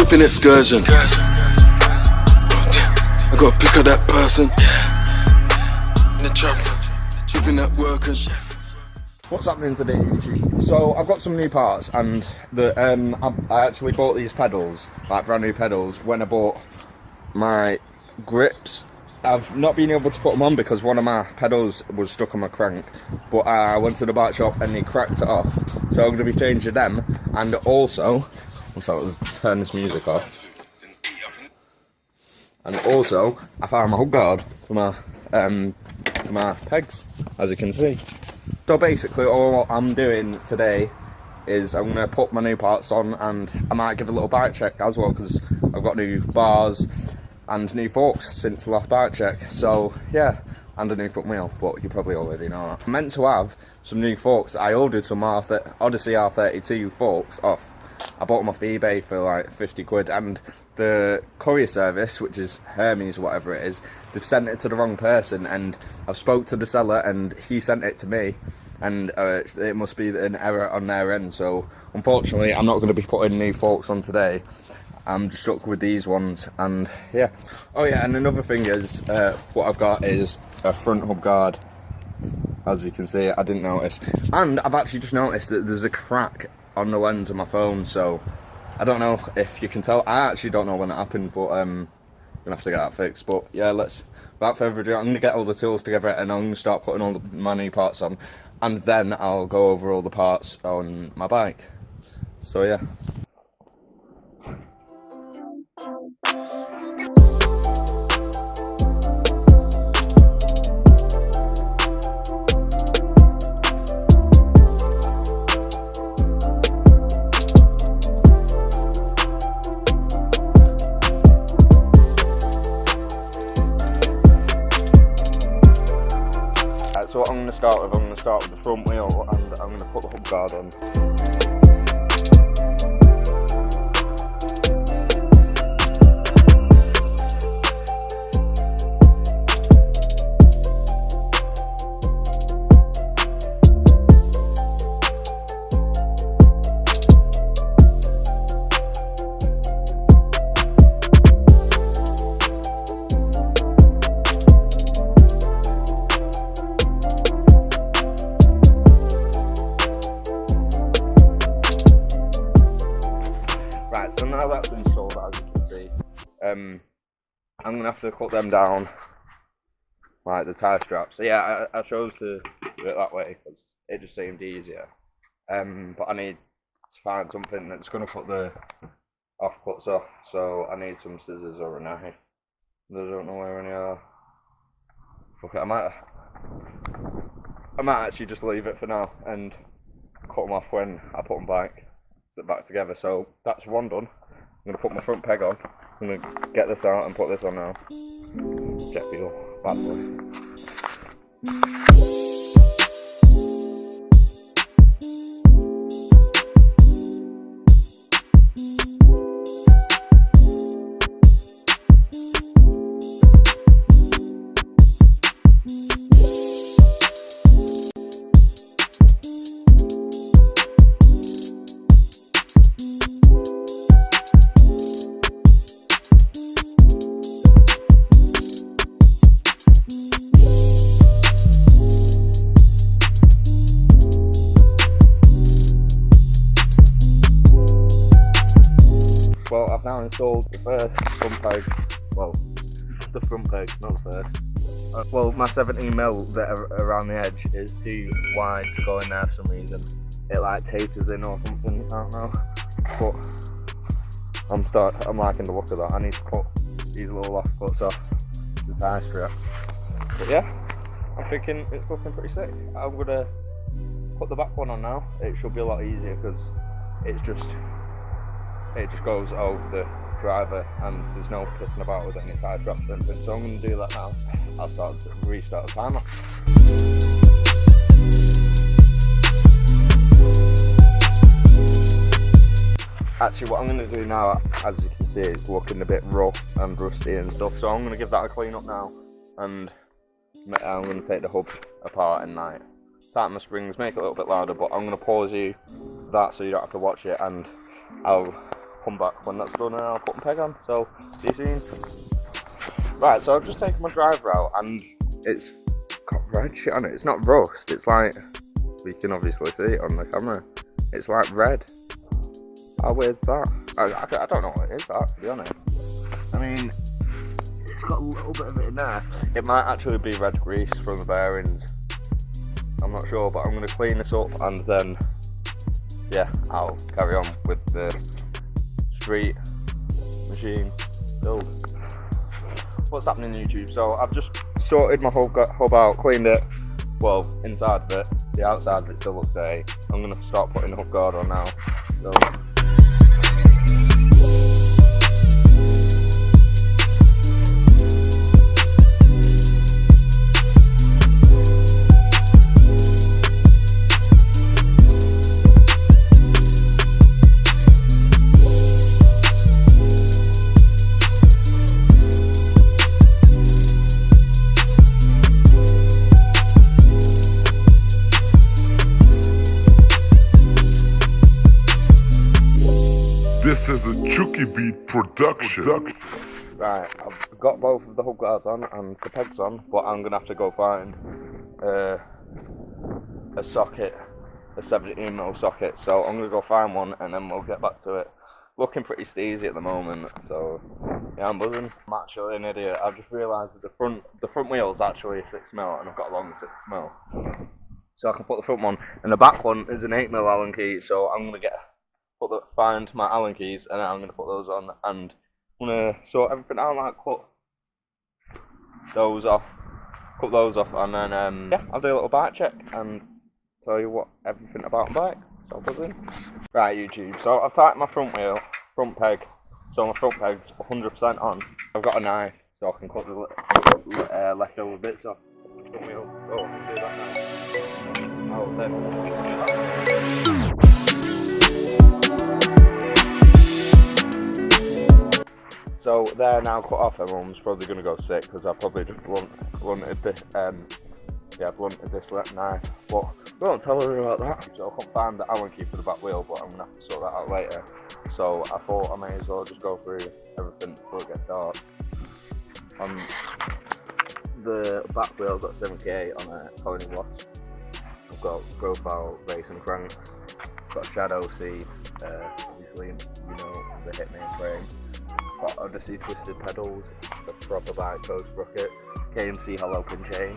camping excursion. I gotta pick up that person in the trap, keeping that working. What's happening today, YouTube? So I've got some new parts, and I actually bought these pedals, like brand new pedals, when I bought my grips. I've not been able to put them on because one of my pedals was stuck on my crank, but I went to the bike shop and they cracked it off, so I'm going to be changing them. And also, let's turn this music off. And also, I found my hook guard for my pegs, as you can see. So basically, all I'm doing today is I'm going to put my new parts on, and I might give a little bike check as well, because I've got new bars and new forks since the last bike check. So yeah, and a new front wheel, but you probably already know that. I'm meant to have some new forks. I ordered some Odyssey R32 forks off. I bought them off eBay for like 50 quid, and the courier service, which is Hermes, whatever it is, they've sent it to the wrong person, and I've spoke to the seller and he sent it to me, and it must be an error on their end. So unfortunately, I'm not going to be putting new forks on today. I'm just stuck with these ones, and yeah. Oh yeah, and another thing is, what I've got is a front hub guard. As you can see, I didn't notice, and I've actually just noticed that there's a crack on the lens of my phone, so I don't know if you can tell. I actually don't know when it happened, but I'm gonna have to get that fixed. But yeah, without further ado, I'm gonna get all the tools together and I'm gonna start putting all my new parts on, and then I'll go over all the parts on my bike. So yeah. So what I'm going to start with, the front wheel, and I'm going to put the hub guard on. So now that's installed, as you can see, I'm going to have to cut them down, like the tie straps. So yeah, I chose to do it that way because it just seemed easier. But I need to find something that's going to cut the offcuts off, so I need some scissors or a knife. I don't know where any are. Fuck it, I might actually just leave it for now and cut them off when I put them back together. So that's one done. I'm going to put my front peg on. I'm going to get this out and put this on now. Jet fuel, bad boy. Well, I've now installed the first front peg. Well, the front peg, not the first. Well, my 17mm that are around the edge is too wide to go in there for some reason. It like tapers in or something, I don't know. But I'm liking the look of that. I need to cut these little offcuts off the tie strap. But yeah, I'm thinking it's looking pretty sick. I'm gonna put the back one on now. It should be a lot easier because it just goes over the driver and there's no pissing about with any tie straps or anything. So I'm going to do that now. I'll restart the timer. Actually, what I'm going to do now, as you can see, it's looking a bit rough and rusty and stuff. So I'm going to give that a clean up now, and I'm going to take the hub apart and like tighten my springs, make it a little bit louder. But I'm going to pause you that so you don't have to watch it, and I'll come back when that's done and I'll put my peg on. So see you soon. Right, so I've just taken my driver out and it's got red shit on it. It's not rust, it's like, we can obviously see it on the camera. It's like red. How weird's that? I don't know what it is, that, to be honest. I mean, it's got a little bit of it in there. It might actually be red grease from the bearings. I'm not sure, but I'm going to clean this up and then, yeah, I'll carry on with the street machine build. What's happening on YouTube? So I've just sorted my hub out, cleaned it. Well, inside of it. The outside of it still looks dirty. I'm going to start putting the hub guard on now. So, This is a Chucky Beat production. right, I've got both of the hub guards on and the pegs on, but I'm going to have to go find a socket, a 17mm socket, so I'm going to go find one and then we'll get back to it. Looking pretty steezy at the moment, so yeah, I'm buzzing. I'm actually an idiot. I've just realised that the front wheel's actually a 6mm and I've got a long 6mm. So I can put the front one, and the back one is an 8mm Allen key, so I'm going to find my Allen keys and I'm going to put those on and I'm going to sort everything out, like cut those off and then yeah, I'll do a little bike check and tell you what everything about the bike. So buzzing. Right, YouTube, so I've tightened my front peg, so my front peg's 100% on. I've got a knife so I can cut the leftover bits off the front wheel. Oh, I can do that now. Oh, then. So they're now cut off. Everyone's probably going to go sick because I've probably just blunted this knife, but we won't tell her about that. So I can't find the Allen key for the back wheel, but I'm going to have to sort that out later. So I thought I may as well just go through everything before it gets dark. On the back wheel, I've got 78 on a Colony watch. I've got profile racing cranks. I've got Shadow C, obviously you know the Hitmain frame. Got Odyssey twisted pedals, the proper bike post sprocket, KMC hollow pin chain.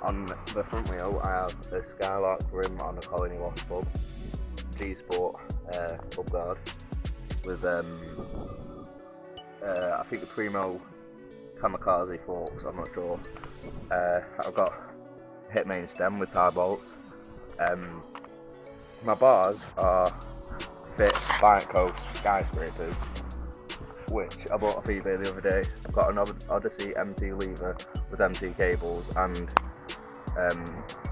On the front wheel I have a Skylark rim on a Colony Watch pub, G-Sport pub guard with I think the Primo Kamikaze forks, I'm not sure. I've got Hitmain stem with tie bolts. My bars are Fit Bike Coast Skyscrapers, which I bought off eBay the other day. I've got an Odyssey MT lever with MT cables, and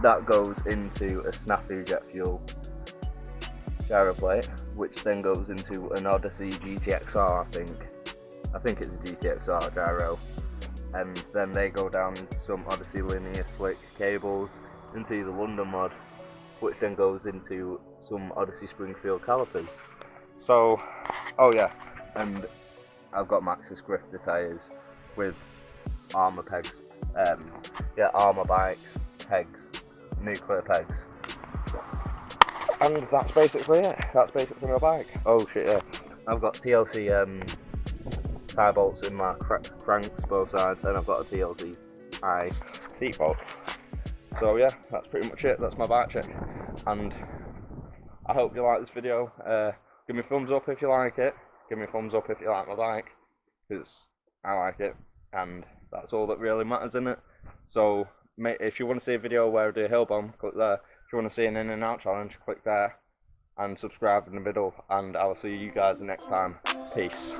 that goes into a Snafu jet fuel gyro plate, which then goes into an Odyssey GTXR, I think it's a GTXR gyro, and then they go down into some Odyssey linear slick cables into the London mod, which then goes into some Odyssey Springfield calipers. So, oh yeah, and I've got Maxxis Grifter tyres with armour pegs. Yeah, armour bikes, pegs, nuclear pegs. And that's basically it. That's basically my bike. Oh shit, yeah. I've got TLC tie bolts in my cranks both sides, and I've got a TLC seat bolt. So yeah, that's pretty much it. That's my bike check, and I hope you like this video. Give me a thumbs up if you like it. Give me a thumbs up if you like my bike, because I like it, and that's all that really matters in it. So if you want to see a video where I do a hill bomb, click there. If you want to see an in and out challenge, click there, and subscribe in the middle, and I'll see you guys next time. Peace.